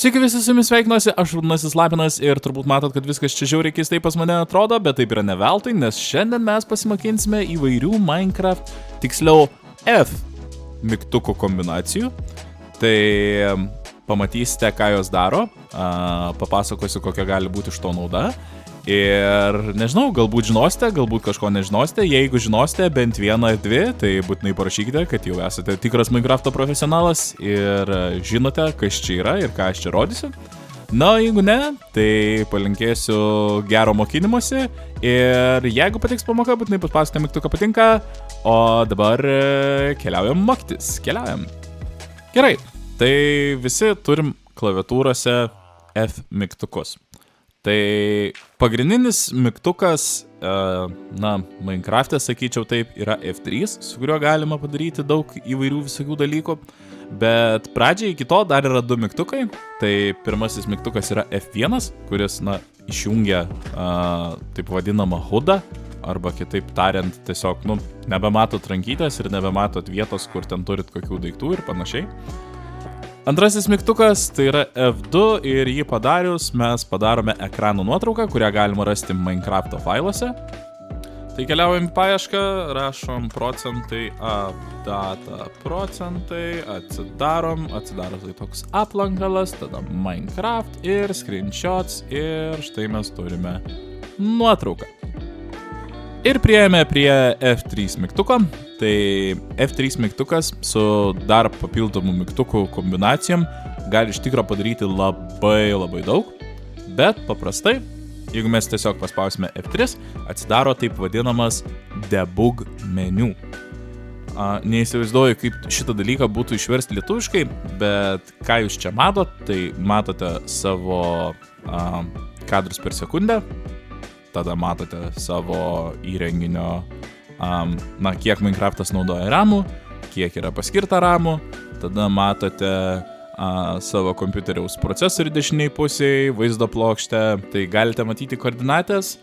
Sveiki visi, su jumis sveikinuosi, aš Rūdnasis Lapinas ir turbūt matot, kad viskas čia žiauriai keistai pas mane atrodo, bet taip yra ne veltui, nes šiandien mes pasimokinsime įvairių Minecraft, tiksliau F mygtukų kombinacijų. Tai pamatysite, ką jos daro, papasakosiu, kokia gali būti iš to nauda. Ir nežinau, galbūt žinosite, galbūt kažko nežinosite. Jeigu žinosite bent vieną ar dvi, tai būtinai parašykite, kad jau esate tikras Minecrafto profesionalas ir žinote, kas čia yra ir ką aš čia rodysiu. Na, jeigu ne, tai palinkėsiu gero mokymosi ir jeigu patiks pamoka, būtinai paspauskite mygtuką patinka, o dabar keliaujam mokytis, keliaujam. Gerai, tai visi turim klaviatūrose F mygtukus. Tai pagrindinis mygtukas, Minecraft'e, sakyčiau taip, yra F3, su kuriuo galima padaryti daug įvairių visokių dalykų. Bet pradžiai iki to dar yra du mygtukai. Tai pirmasis mygtukas yra F1, kuris, išjungia taip vadinamą hudą. Arba kitaip tariant, tiesiog, nebematot rankytės ir nebematot vietos, kur ten turit kokių daiktų ir panašiai. Antrasis mygtukas tai yra F2 ir jį padarius mes padarome ekrano nuotrauką, kurią galima rasti Minecrafto failuose. Tai keliaujam į paiešką, rašom procentai, updata procentai, atsidaro tai toks aplankalas, tada Minecraft ir screenshots ir štai mes turime nuotrauką. Ir priėjome prie F3 mygtuko. Tai F3 mygtukas su dar papildomų mygtukų kombinacijom gali iš tikro padaryti labai daug. Bet paprastai, jeigu mes tiesiog paspausime F3, atsidaro taip vadinamas debug meniu. Neįsivaizduoju, kaip šitą dalyką būtų išversti lietuviškai, bet ką jūs čia matot, tai matote savo kadrus per sekundę. Tada matote savo įrenginio, kiek Minecraftas naudoja ramų, kiek yra paskirta ramų. Tada matote savo kompiuteriaus procesorių dešiniai pusėje, vaizdo plokštę. Tai galite matyti koordinatės.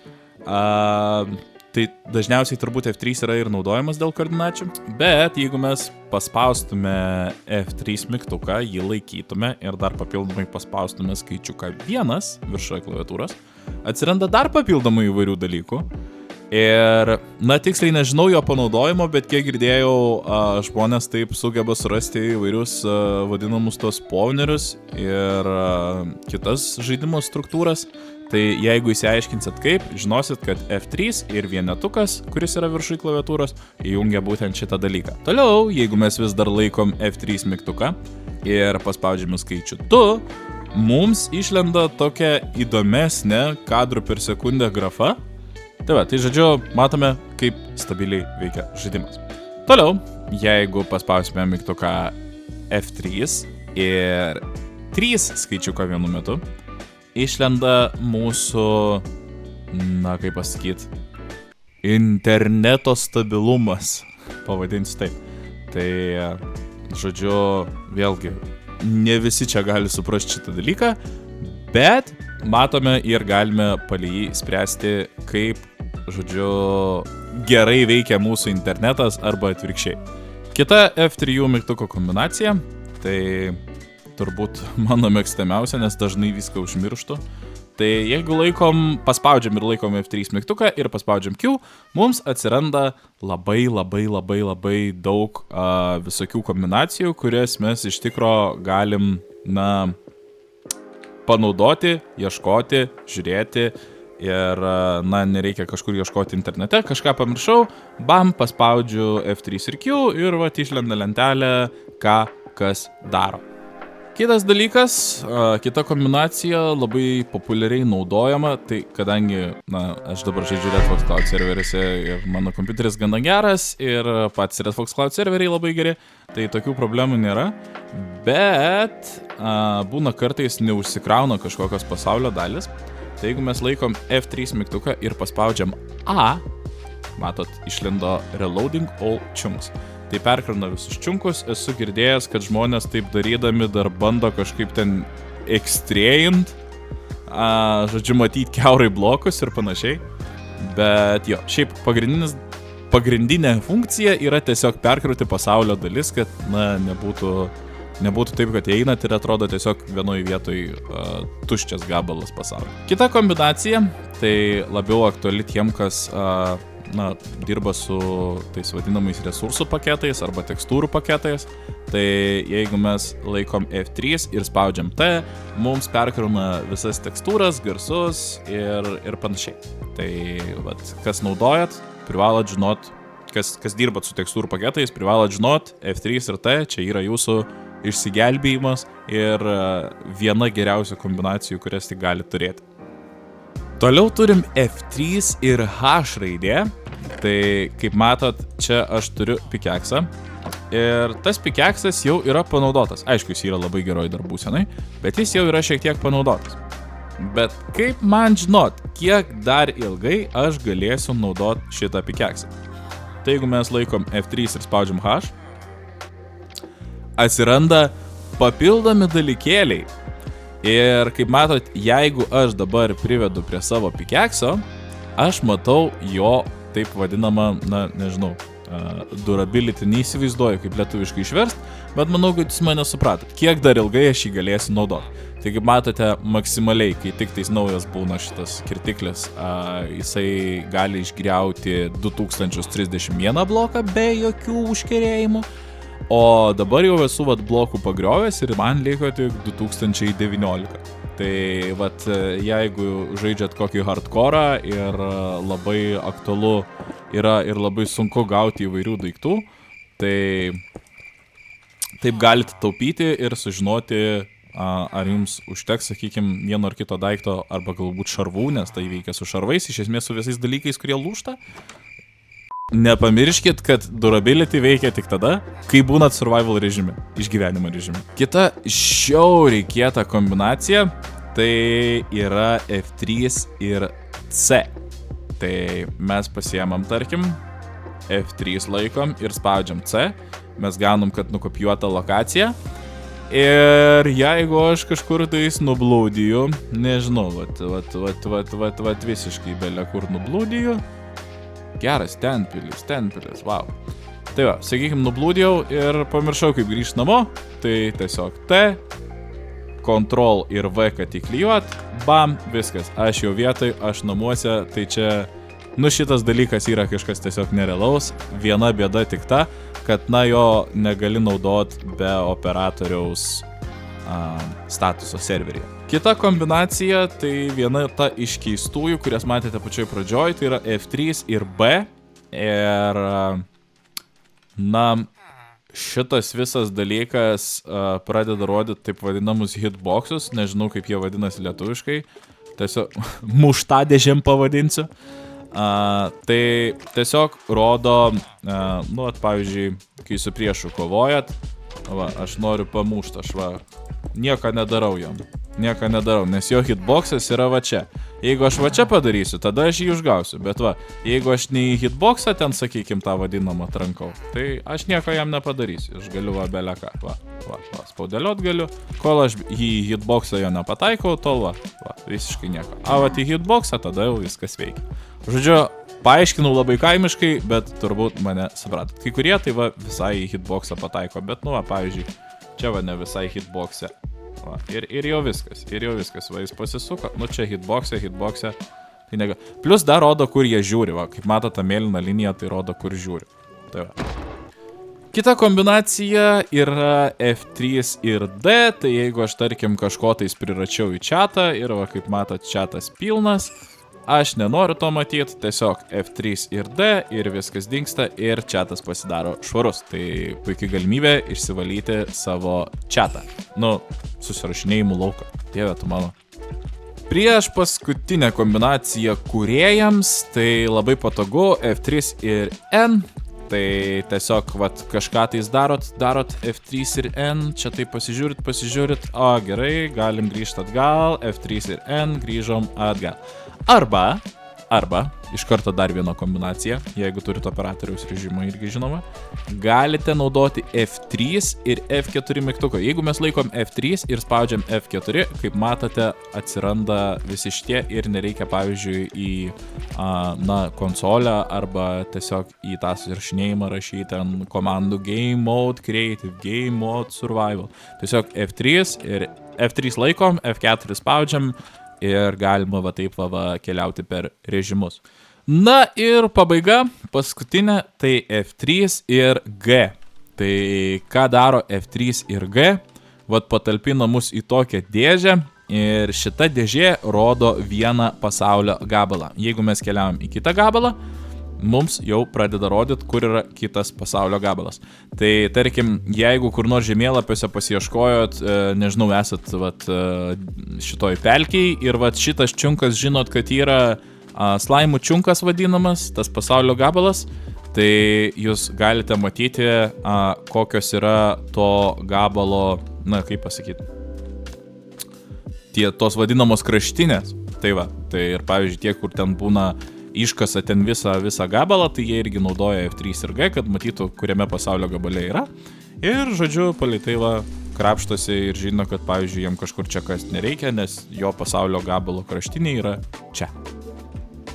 Tai dažniausiai turbūt F3 yra ir naudojamas dėl koordinačių. Bet jeigu mes paspaustume F3 mygtuką, jį laikytume ir dar papildomai paspaustume skaičiuką 1 viršuje klaviatūros, atsiranda dar papildomai įvairių dalykų. Ir, tiksliai nežinau jo panaudojimo, bet kiek girdėjau, žmonės taip sugeba surasti įvairius vadinamus tos spawnerius ir kitas žaidimo struktūras. Tai jeigu įsiaiškinsit kaip, žinosit, kad F3 ir vienetukas, kuris yra viršui klaviatūros, įjungia būtent šitą dalyką. Toliau, jeigu mes vis dar laikom F3 mygtuką ir paspaudžiame skaičių 2, mums išlenda tokia įdomesnė kadrų per sekundę grafa. Tai žodžiu, matome, kaip stabiliai veikia žaidimas. Toliau, jeigu paspausime mygtuką F3 ir 3 skaičiuką vienu metu, išlenda mūsų, kaip pasakyti, interneto stabilumas, pavadinsiu taip. Tai, žodžiu, vėlgi, ne visi čia gali suprasti šitą dalyką, bet matome ir galime palei jį spręsti, kaip, žodžiu, gerai veikia mūsų internetas arba atvirkščiai. Kita F3 mygtuko kombinacija, tai turbūt mano mėgstamiausia, nes dažnai viską užmirštu. Tai jeigu paspaudžiam ir laikom F3 mygtuką ir paspaudžiam Q, mums atsiranda labai daug visokių kombinacijų, kurias mes iš tikro galim, panaudoti, ieškoti, žiūrėti ir, nereikia kažkur ieškoti internete, kažką pamiršau, paspaudžiu F3 ir Q ir išlenda lentelė, ką kas daro. Kitas dalykas, kita kombinacija labai populiariai naudojama, tai kadangi, aš dabar žaidžiu Redfox Cloud serveriuose ir mano kompiuteris gana geras ir patys Redfox Cloud serveriai labai geri, tai tokių problemų nėra, bet būna kartais neužsikrauna kažkokios pasaulio dalis. Tai jeigu mes laikom F3 mygtuką ir paspaudžiam A, matot, išlindo Reloading All Chunks. Tai perkrana visus čiunkus, esu girdėjęs, kad žmonės taip darydami dar bando kažkaip ten ekstrėjint, žodžiu, matyti kiaurai blokus ir panašiai. Bet jo, šiaip pagrindinė funkcija yra tiesiog perkrauti pasaulio dalis, kad, nebūtų nebūtų taip, kad einat ir atrodo tiesiog vienoje vietoje tuščias gabalas pasaulio. Kita kombinacija, tai labiau aktuali tiem, kas dirba su tais vadinamais resursų paketais arba tekstūrų paketais. Tai jeigu mes laikom F3 ir spaudžiam T, mums perkrauna visas tekstūras, garsus ir panašiai. Tai kas naudojat, privalot žinot, kas dirbat su tekstūrų paketais, privalot žinot, F3 ir T čia yra jūsų išsigelbėjimas ir viena geriausių kombinacijų, kurias tik gali turėti. Toliau turim F3 ir H raidė. Tai kaip matot, čia aš turiu pikeksą ir tas pikeksas jau yra panaudotas. Aišku, jis yra labai geroj dar būsenai, bet jis jau yra šiek tiek panaudotas. Bet kaip man žinot, kiek dar ilgai aš galėsiu naudoti šitą pikeksą? Tai jeigu mes laikom F3 ir spaudžiam H, atsiranda papildomi dalykėliai. Ir kaip matot, jeigu aš dabar privedu prie savo pikekso, aš matau jo taip vadinamą, durability, neįsivaizduoju, kaip lietuviškai išverst, bet manau, kad jūs mane supratot, kiek dar ilgai aš jį galėsiu naudoti. Tai kaip matote, maksimaliai, kai tik tais naujas būna šitas kirtiklis, jisai gali išgriauti 2031 bloką be jokių užkerėjimų, o dabar jau esu blokų pagriovęs ir man liko tik 2019. Tai jeigu žaidžiat kokį hardcorą ir labai aktualu yra ir labai sunku gauti įvairių daiktų, tai taip galite taupyti ir sužinoti, ar jums užteks, sakykime, vieno ar kito daikto arba galbūt šarvų, nes tai veikia su šarvais, iš esmės su visais dalykais, kurie lūžta. Nepamirškit, kad durability veikia tik tada, kai būnat survival režime, išgyvenimo režime. Kita žiauriai kieta kombinacija, tai yra F3 ir C. Tai mes pasiemam, tarkim, F3 laikom ir spaudžiam C, mes gaunam, kad nukopijuota lokacija. Ir jeigu aš kažkur tais nublūdiju, nežinau, visiškai belia kur nublūdiju, geras, ten pilis, wow. Tai va, sakykime, nublūdėjau ir pamiršau, kaip grįžti namo, tai tiesiog T, Ctrl ir V, kad įklijuot, bam, viskas, aš jau vietoj, aš namuose, tai čia, šitas dalykas yra kažkas tiesiog nerealaus, viena bėda tik ta, kad, jo negali naudot be operatoriaus statuso serveryje. Kita kombinacija, tai viena ta iš keistųjų, kurias matėte pačioj pradžioj, tai yra F3 ir B. Ir, šitas visas dalykas pradeda rodyti taip vadinamus hitboxus, nežinau kaip jie vadinasi lietuviškai, tiesiog muštadėžėm pavadinsiu. Tai tiesiog rodo, pavyzdžiui, kai su priešu kovojat, aš noriu pamušt, aš nieko nedarau jam. Nieko nedarau, nes jo hitboxas yra va čia. Jeigu aš va čia padarysiu, tada aš jį užgausiu. Bet jeigu aš ne į hitboxą ten, sakykim, tą vadinamą trankau, tai aš nieko jam nepadarysiu. Aš galiu beleką. Spaudeliot galiu. Kol aš į hitboxą jo nepataikau, tol visiškai nieko. Į hitboxą tada jau viskas veikia. Žodžiu, paaiškinau labai kaimiškai, bet turbūt mane supratot. Kai kurie tai visai į hitboxą pataiko, bet pavyzdžiui, čia ne visai hitboxą. Ir jau viskas, jis pasisuko, čia hitboxė, tai nega. Plus dar rodo, kur jie žiūri, kaip mato tą mėlyną liniją, tai rodo, kur žiūri. Tai Kita kombinacija yra F3 ir D, tai jeigu aš, tarkim, kažko tais priračiau į chatą ir kaip matot, chatas pilnas, aš nenoriu to matyti, tiesiog F3 ir D ir viskas dingsta ir chatas pasidaro švarus. Tai puikiai galimybė išsivalyti savo chatą. Susirašinėjimų lauką. Dieve tu mano. Prieš paskutinę kombinaciją kūrėjams, tai labai patogu F3 ir N. Tai tiesiog kažką tais darot F3 ir N, čia tai pasižiūrit, o gerai, galim grįžti atgal, F3 ir N, grįžom atgal. Arba arba, iš karto dar viena kombinacija, jeigu turite operatoriaus režimą irgi žinoma, galite naudoti F3 ir F4 mygtuką. Jeigu mes laikom F3 ir spaudžiam F4, kaip matote, atsiranda visi šitie ir nereikia, pavyzdžiui, į konsolę arba tiesiog į tą susirašinėjimą rašyti ant komandų Game Mode, Creative, Game Mode, Survival. Tiesiog F3 ir F3 laikom, F4 spaudžiam ir galima va taip keliauti per režimus. Na ir pabaiga, paskutinė, tai F3 ir G. Tai ką daro F3 ir G? Vat patalpina mus į tokią dėžę ir šita dėžė rodo vieną pasaulio gabalą. Jeigu mes keliaujam į kitą gabalą, mums jau pradeda rodyti, kur yra kitas pasaulio gabalas. Tai tarkim, jeigu kur nors žemėlapiuose pasiieškojot, nežinau, esat šitoj pelkiai ir šitas čiunkas žinot, kad yra slaimų čiunkas vadinamas, tas pasaulio gabalas, tai jūs galite matyti, kokios yra to gabalo, na kaip pasakyti, tos vadinamos kraštinės. Tai ir pavyzdžiui, tie, kur ten būna iškasa ten visą gabalą, tai jie irgi naudoja F3 ir G, kad matytų, kuriame pasaulio gabale yra. Ir, žodžiu, palei tai krapštosi ir žino, kad, pavyzdžiui, jam kažkur čia kasti nereikia, nes jo pasaulio gabalo kraštinė yra čia.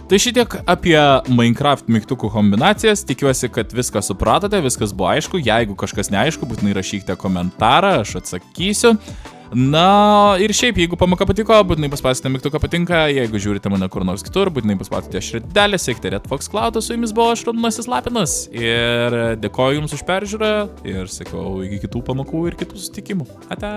Tai šitiek apie Minecraft mygtukų kombinacijas. Tikiuosi, kad viską supratote, viskas buvo aišku. Jeigu kažkas neaišku, būtinai rašykite komentarą, aš atsakysiu. Na ir šiaip, jeigu pamoka patiko, būtinai paspausite mygtuką patinka, jeigu žiūrite mane kur nors kitur, būtinai paspausite širdelę, sekite Red Fox Cloud, su jumis buvo aš Raudonasis Lapinas ir dėkoju jums už peržiūrą ir sakau iki kitų pamokų ir kitų susitikimų. Ate!